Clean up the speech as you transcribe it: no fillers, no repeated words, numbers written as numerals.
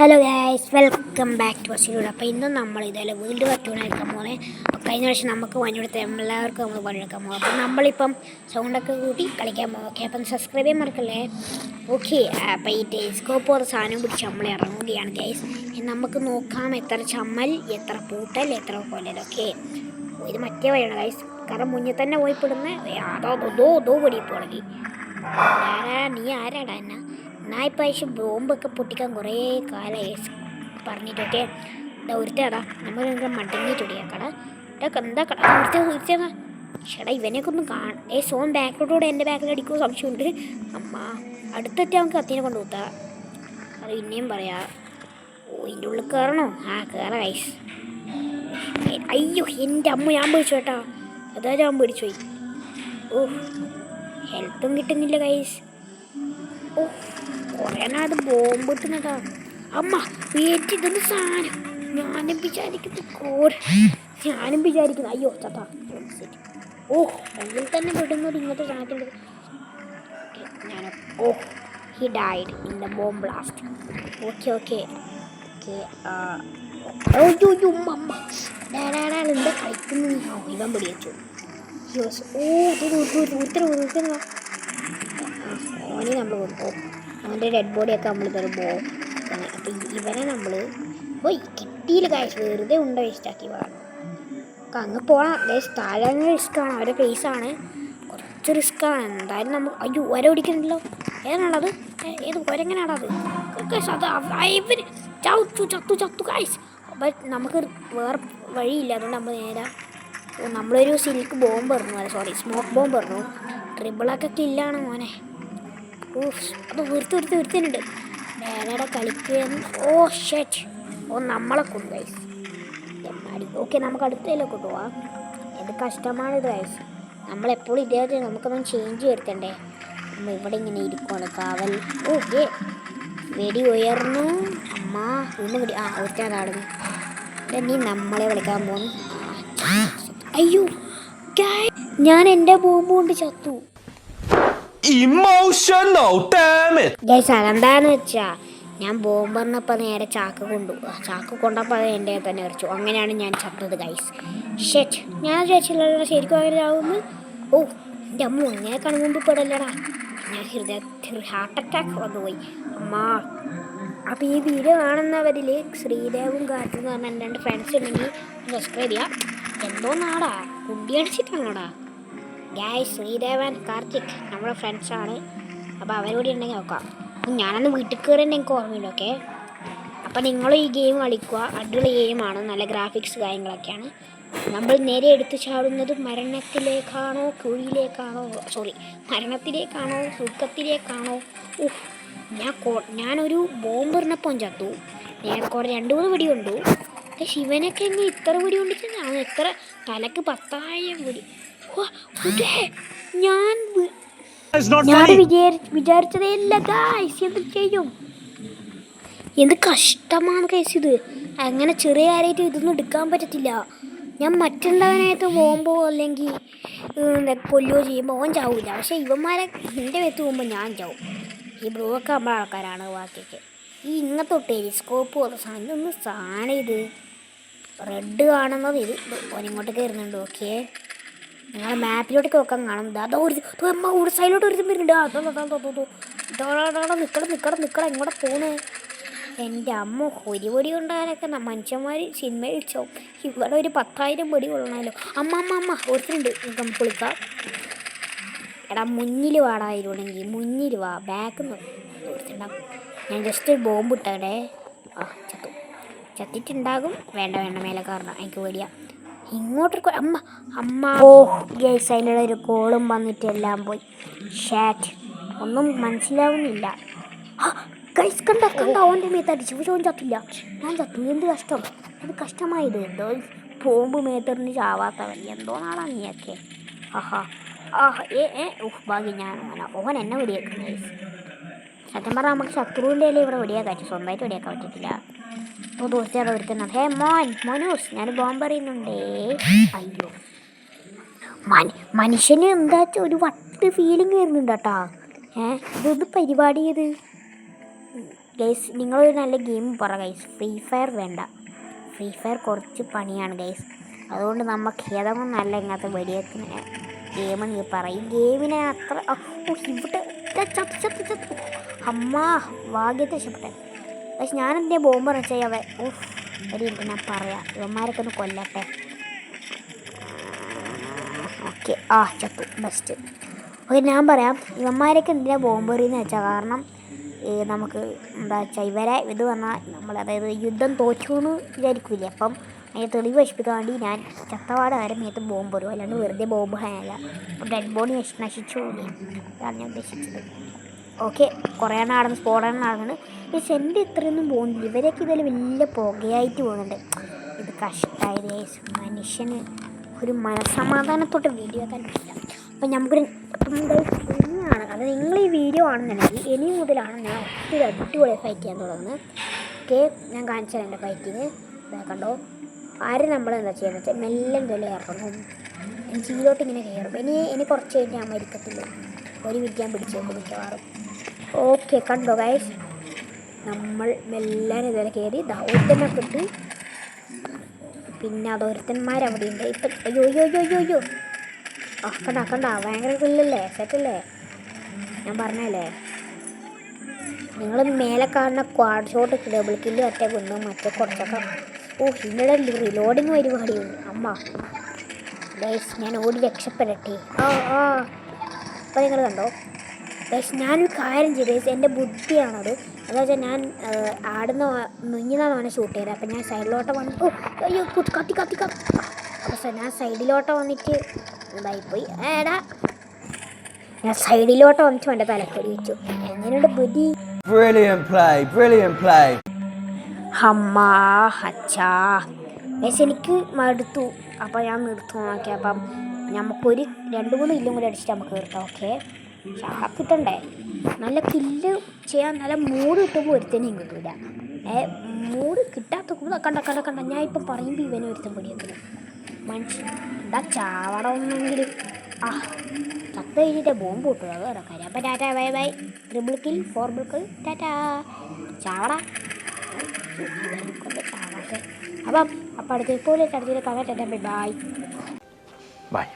Hello guys, welcome back to അസിലൂടെ. അപ്പോൾ ഇന്നും നമ്മൾ ഇതേപോലെ വേൾഡ് വാർ 2 എടുക്കാൻ പോകുന്നത്. അപ്പോൾ കഴിഞ്ഞ പ്രാവശ്യം നമുക്ക് പണിയെടുത്ത എല്ലാവർക്കും നമ്മൾ പണിയെടുക്കാൻ പോകും. അപ്പോൾ നമ്മളിപ്പം സൗണ്ടൊക്കെ കൂട്ടി കളിക്കാൻ പോകും. ഓക്കെ, അപ്പം സബ്സ്ക്രൈബ് ചെയ്യാൻ മറക്കല്ലേ. ഓക്കെ, അപ്പോൾ ഈ ടെലിസ്കോപ്പ് പോലെ സാധനം പിടിച്ച് നമ്മൾ ഇറങ്ങുകയാണ് ഗൈസ്. നമുക്ക് നോക്കാം എത്ര ചമ്മൽ, എത്ര പൂട്ടൽ, എത്ര കൊല്ലൽ. ഓക്കെ, ഇത് മറ്റേ വഴിയാണ് ഗൈസ്, കാരണം മുന്നിൽ തന്നെ പോയി പെടുന്ന അതോ പൊടി തുടങ്ങി. നീ ആരാടാ എന്നാ? ഞാൻ ഇപ്പം ആവശ്യം ബോംബൊക്കെ പൊട്ടിക്കാൻ കുറേ കാലമായി പറഞ്ഞിട്ടൊക്കെ. ഒരുത്തടാ നമ്മൾ മടങ്ങിയിട്ടൊടിയാക്കടാ. എന്താ ഒരുത്തടാ ചേട്ടാ, ഇവനെയൊക്കെ ഒന്ന് സോൺ ബാക്കിലോട്ടൂടെ എൻ്റെ ബാക്കിൽ അടിക്കുമോ സംശയമുണ്ട്. അമ്മ അടുത്തെത്തി നമുക്ക് കത്തിനെ കൊണ്ട് കൂത്താ. അത് പിന്നെയും പറയാ. ഇതിൻ്റെ ഉള്ളിൽ കയറണോ? കയറ ഗൈസ്. അയ്യോ എൻ്റെ അമ്മ, ഞാൻ പേടിച്ചു കേട്ടാ. അതാ ഞാൻ പേടിച്ചു പോയി. ഹെൽത്തും കിട്ടുന്നില്ല ഗൈസ്. കുറേനാട് ബോംബ് കിട്ടുന്നതാ. അമ്മ വെയിറ്റ്, ഇതൊന്ന് സാധനം ഞാനും വിചാരിക്കുന്നു അയ്യോ ചത്താ. അതിൽ തന്നെ വിടുന്നത് ഇങ്ങനത്തെ സാധനത്തിൽ. He died in the bomb blast. Okay എന്താ കളിക്കുന്നു? ഇവൻ പിടിച്ചു. ഓനെ നമ്മൾ കൊടുക്കും. അവൻ്റെ ഡെഡ് ബോഡിയൊക്കെ നമ്മൾ തരുമ്പോൾ അപ്പം ഇവനെ നമ്മൾ കിട്ടിയില്ല കാശ്, വെറുതെ ഉണ്ട വേസ്റ്റാക്കി വേണം. അങ്ങ് പോകണം ഗൈസ്. താഴെ റിസ്ക്കാണ്, അവരുടെ കേസാണ്, കുറച്ച് റിസ്ക്കാണ്. എന്തായാലും നമ്മൾ അയ്യോ ഒര പിടിക്കണല്ലോ. ഏതാണത്? ഏത് ഒരെങ്ങനെയാണത്? ഇവന് ചത്തു കാശ്. അപ്പം നമുക്ക് വേറെ വഴിയില്ല. അതുകൊണ്ട് നമ്മൾ നേരെ നമ്മളൊരു സിൽക്ക് ബോംബ് പറഞ്ഞു, സ്മോക്ക് ബോംബ് പറഞ്ഞു. ട്രിബിളൊക്കെ കില്ലാണ് മോനെ. അത് ഒരുത്തനുണ്ട് നേരെ കളിക്കുകയാണ്. നമ്മളെ കൊണ്ട് ഗൈസ്. ഓക്കെ, നമുക്ക് അടുത്തതിലൊക്കെ പോവാം. എന്ത് കഷ്ടമാണ് ഇത് ഗൈസ്. നമ്മളെപ്പോഴും ഇതേ നമുക്കൊന്നും ചേഞ്ച് വരുത്തണ്ടേ. നമ്മൾ ഇവിടെ ഇങ്ങനെ ഇരിക്കുവാണ് കാവൽ. വെടി ഉയർന്നു. അമ്മ വീണ്ടും വെടി. ഒരുത്തനാടുന്നു. നീ നമ്മളെ വിളിക്കാൻ പോകുന്നു. അയ്യോ ഞാൻ എൻ്റെ ബോംബ് കൊണ്ട് ചത്തു. ഗൈസ്, അതെന്താന്ന് വെച്ചാ ഞാൻ ബോംബ് പറഞ്ഞപ്പോൾ നേരെ ചാക്ക് കൊണ്ടപ്പോൾ അത് എൻ്റെ തന്നെ എറിച്ചു. അങ്ങനെയാണ് ഞാൻ ചത്തത് ഗൈസ്. ഞാൻ വിചാരിച്ചില്ല ശരിക്കും അങ്ങനെ ആവുമെന്ന്. എൻ്റെ അമ്മ ഇങ്ങനെ കണുമുമ്പ് പെടല്ലടാ. ഞാൻ ഹാർട്ട് അറ്റാക്ക് വന്നുപോയി അമ്മ. അപ്പോൾ ഈ വീഡിയോ കാണുന്നവരിൽ ശ്രീദേവും കാർത്തിക് എന്ന് പറഞ്ഞ എൻ്റെ 2 ഫ്രണ്ട്സ് ഉണ്ടെങ്കിൽ സബ്സ്ക്രൈബ് ചെയ്യാം. എന്തോ നാടാ കുണ്ടി അടിച്ചിട്ടാണോടാ ഗൈസ്. ശ്രീദേവൻ കാർത്തിക് നമ്മുടെ ഫ്രണ്ട്സാണ്. അപ്പോൾ അവരോട് ഉണ്ടെങ്കിൽ നോക്കാം. ഞാനന്ന് വീട്ടിൽ കയറി എനിക്ക് ഓർമ്മയില്ല. ഓക്കെ, അപ്പോൾ നിങ്ങളും ഈ ഗെയിം കളിക്കുക. അടിപൊളി ഗെയിമാണ്, നല്ല ഗ്രാഫിക്സ് കാര്യങ്ങളൊക്കെയാണ്. നമ്മൾ നേരെ എടുത്തു ചാടുന്നത് മരണത്തിലേക്കാണോ സുഖത്തിലേക്കാണോ? ഞാനൊരു ബോംബ് എറിഞ്ഞപ്പോൾ ചത്തു. ഞാൻ 2-3 വെടി കൊണ്ടു. ശിവനൊക്കെ എങ്ങനെ ഇത്ര വെടി കൊണ്ടിട്ട് ഞാൻ എത്ര തലക്ക് 10,000 വെടി. ഞാൻ വിചാരിച്ചതേ ഇല്ല ഗൈസ്. എന്ത് ചെയ്യും? എന്ത് കഷ്ടമാണ് ഗൈസ് ഇത്. അങ്ങനെ ചെറിയ കാര്യമായിട്ട് ഇതൊന്നും എടുക്കാൻ പറ്റത്തില്ല. ഞാൻ മറ്റുള്ളവനായിട്ട് പോകുമ്പോൾ അല്ലെങ്കിൽ കൊല്ലുകയോ ചെയ്യുമ്പോൾ ഓൻ ചാവില്ല. പക്ഷേ ഇവന്മാരെ എൻ്റെ വെത്ത് പോകുമ്പോൾ ഞാൻ ചാവും. ഈ ബ്ലൂ ഒക്കെ നമ്മളെ ആൾക്കാരാണ് ബാക്കിയൊക്കെ. ഈ ഇങ്ങനത്തെ ടെലിസ്കോപ്പ് പോലെ സാധനം, ഇതൊന്ന് സാധനം ഇത് റെഡ് കാണുന്നത് ഇത് ഓനിങ്ങോട്ട് കയറുന്നുണ്ട്. ഓക്കെ, നിങ്ങൾ മാപ്പിലോട്ടൊക്കെ വെക്കാൻ കാണും. ഒരു സൈഡിലോട്ട് ഒരു വരുന്നുണ്ട്. നിക്കണം എങ്ങോട്ട് പോണേ? എൻ്റെ അമ്മ ഒരു പൊടി കൊണ്ടാലൊക്കെ മനുഷ്യന്മാർ സിനിമയിൽ വെച്ചോ. ഇവിടെ ഒരു 10,000 പൊടി കൊള്ളണമല്ലോ. അമ്മ ഒരുത്തരുണ്ട്. നമുക്ക് പൊളിക്കാം. എടാ മുന്നിൽ വാടായിരുന്നെങ്കിൽ മുന്നിൽ വാ. ബാക്കിൽ നിന്ന് ഒരുത്തുണ്ടാകും. ഞാൻ ജസ്റ്റ് ബോംബ് ഇട്ടേ. ചത്തിട്ടുണ്ടാകും. വേണ്ട മേലെ കാരണം എനിക്ക് പേടിയാ. ഇങ്ങോട്ടൊരു അമ്മ ഗൈസ്, അതിലുള്ള ഒരു കോളും വന്നിട്ട് എല്ലാം പോയി. ഒന്നും മനസ്സിലാവുന്നില്ല. ഗൈസ് കണ്ട ഓൻ്റെ മേത്തടിച്ചു. പക്ഷെ ഓൻ ചത്തില്ല, ഞാൻ ചത്തു. എന്ത് കഷ്ടം, അത് കഷ്ടമായത്. എന്തോ ബോംബ് മേത്തെറിഞ്ഞ് ചാവാത്തവൻ എന്തോ നാളാ നീയൊക്കെ. ഭാഗ്യം ഞാൻ ഓൻ എന്നെ വെടിയേക്കും ഗൈസ്. സത്യം പറഞ്ഞാൽ നമുക്ക് ശത്രുവിൻ്റെ ഇവിടെ വെടിയാക്കാൻ പറ്റും, സ്വന്തമായിട്ട് വെടിയാക്കാൻ പറ്റത്തില്ല. അപ്പോൾ തീർച്ചയായിട്ടും ഒരുത്തുന്നുണ്ട്. മോനൂസ് ഞാൻ ബോംബ് എറിയുന്നുണ്ടേ. അയ്യോ മനുഷ്യന് എന്താ ഒരു വട്ട് ഫീലിംഗ് വരുന്നുണ്ട് കേട്ടാ. ഇതൊന്ന് പരിപാടി ചെയ്ത് ഗൈസ് നിങ്ങളൊരു നല്ല ഗെയിം പറ ഗൈസ്. ഫ്രീ ഫയർ വേണ്ട, ഫ്രീ ഫയർ കുറച്ച് പണിയാണ് ഗൈസ്. അതുകൊണ്ട് നമുക്ക് ഏതെങ്കിലും നല്ല ഇങ്ങനത്തെ വെടിയേക്കുന്ന ഗെയിം നീ പറയും. ഗെയിമിനെ അത്ര ഇവിടെ അമ്മ ഭാഗ്യത്തെ ഇഷ്ടപ്പെട്ടെ. പക്ഷെ ഞാനെന്തേ ബോംബ് വെച്ചാൽ ഒരു ഞാൻ പറയാം, ഇവന്മാരൊക്കെ ഒന്ന് കൊല്ലട്ടെ. ഓക്കെ ചത്തു, ബെസ്റ്റ്. ഓക്കെ ഞാൻ പറയാം, ഇവന്മാരൊക്കെ എന്തിനാണ് ബോംബ് എറിയുന്നത് വെച്ചാൽ കാരണം നമുക്ക് എന്താ വെച്ചാൽ ഇവരെ ഇത് പറഞ്ഞാൽ നമ്മൾ അതായത് യുദ്ധം തോറ്റു എന്ന് വിചാരിക്കില്ലേ. അപ്പം അതിനെ തെളിവ് നശിപ്പിക്കാൻ വേണ്ടി ഞാൻ ചത്തവാട് വരെ മേത്ത് ബോംബ് വരും, അല്ലാണ്ട് വെറുതെ ബോംബ് ഹാനല്ല. അപ്പം ഡെഡ് ബോഡി നശിച്ചു പോകില്ലേ, അതാണ് ഞാൻ ഉദ്ദേശിച്ചത്. ഓക്കെ കുറേ എണ്ണം നടന്ന് സ്ഫോടനം നടക്കുന്നത്. ഈ സെൻറ്റ് ഇത്രയൊന്നും പോകുന്നില്ല, ഇവരൊക്കെ ഇതിൽ വലിയ പുകയായിട്ട് പോകുന്നുണ്ട്. ഇത് കഷ്ടമായത് മനുഷ്യന് ഒരു മനസ്സമാധാനത്തോട്ട് വീഡിയോ ആക്കാൻ പറ്റില്ല. അപ്പം നമുക്കൊരു ഇനിയാണ് അത് നിങ്ങൾ ഈ വീഡിയോ ആണെന്നുണ്ടെങ്കിൽ ഇനി മുതലാണ് ഞാൻ ഒത്തിരി അടിപൊളി ഫൈറ്റ് ചെയ്യാൻ തുടങ്ങുന്നത്. ഓക്കെ ഞാൻ കാണിച്ചു തരാം എൻ്റെ ഫൈറ്റിങ്. കണ്ടോ ആരും നമ്മളെന്താ ചെയ്യുന്നത് വെച്ചാൽ മെല്ലെ എന്തെങ്കിലും ഇറങ്ങും, ചീലോട്ട് ഇങ്ങനെ കയറും. ഇനി കുറച്ച് കഴിഞ്ഞ് ഞാൻ മരിക്കത്തില്ല, ഒരു മിനിറ്റ് ഞാൻ പിടിച്ചു വെക്കും മിക്കവാറും. ഓക്കെ കണ്ടോ ഗൈസ്, നമ്മൾ മെല്ലെ ഇതുവരെ കയറി ഒരുത്തനെ കിട്ടി. പിന്നെ അതൊരുത്തന്മാരവിടെ ഉണ്ട്. ഇപ്പം അയ്യോ കണ്ട ഭയങ്കര കില്ലല്ലേ, സെറ്റല്ലേ. ഞാൻ പറഞ്ഞല്ലേ നിങ്ങൾ മേലെ കാണുന്ന ക്വാഡ് ഷോട്ട് ഡബിൾ കില്ല് ഒറ്റ കൊന്നു, മറ്റേ കുറച്ചൊക്കെ ഇതിനിടെ റിലോഡിങ് പരിപാടിയുണ്ട്. അമ്മ ഗൈസ് ഞാൻ ഓടി രക്ഷപ്പെടട്ടെ. അപ്പോൾ നിങ്ങൾ കണ്ടോ ഗൈസ്, ഞാനൊരു കാര്യം ചെയ്തു ഗൈസ്, എൻ്റെ ബുദ്ധിയാണത്. എന്താ വെച്ചാൽ ഞാൻ ആടുന്ന നുഞ്ഞിന്നാണ് അവനെ ഷൂട്ട് ചെയ്തത്. അപ്പം ഞാൻ സൈഡിലോട്ട് വന്നു, അയ്യോ കത്തി അപ്പോൾ ഞാൻ സൈഡിലോട്ട് വന്നിട്ട് ഇതായിപ്പോയി. ഞാൻ സൈഡിലോട്ട് വന്നിട്ട് എൻ്റെ തലക്കടി വെച്ചു. എങ്ങനെയുണ്ട് ബുദ്ധി? അമ്മാ അച്ഛാ ഗൈസ് എനിക്ക് മടുത്തു. അപ്പോൾ ഞാൻ നിർത്തും നോക്കി. അപ്പം നമുക്കൊരു 2-3 കില്ലും കൂടി അടിച്ചിട്ട് നമുക്ക് നിർത്താം. ഓക്കെ കിട്ടണ്ടേ, നല്ല കില്ല് ചെയ്യാൻ നല്ല മൂഡ് കിട്ടുമ്പോൾ ഒരുത്തനെയും കിട്ടില്ല. മൂഡ് കിട്ടാത്ത കണ്ട ഞാൻ ഇപ്പം പറയുമ്പോൾ ഇവനെ ഒരുത്തൻ പിടിയെത്തുന്നു. മനുഷ്യൻ എന്താ ചാവണമെന്നെങ്കിലും ചത്ത കഴിഞ്ഞിട്ട് ബോംബ് കിട്ടുക, അത് വേറെ കാര്യം. അപ്പം tata bye bye, 3 kill 4 kill tata. ചാവടാ ചാവാട്ടെ. അപ്പം അടുത്ത പോലെ അടുത്ത കഥ ടാറ്റ ബൈ ബൈ.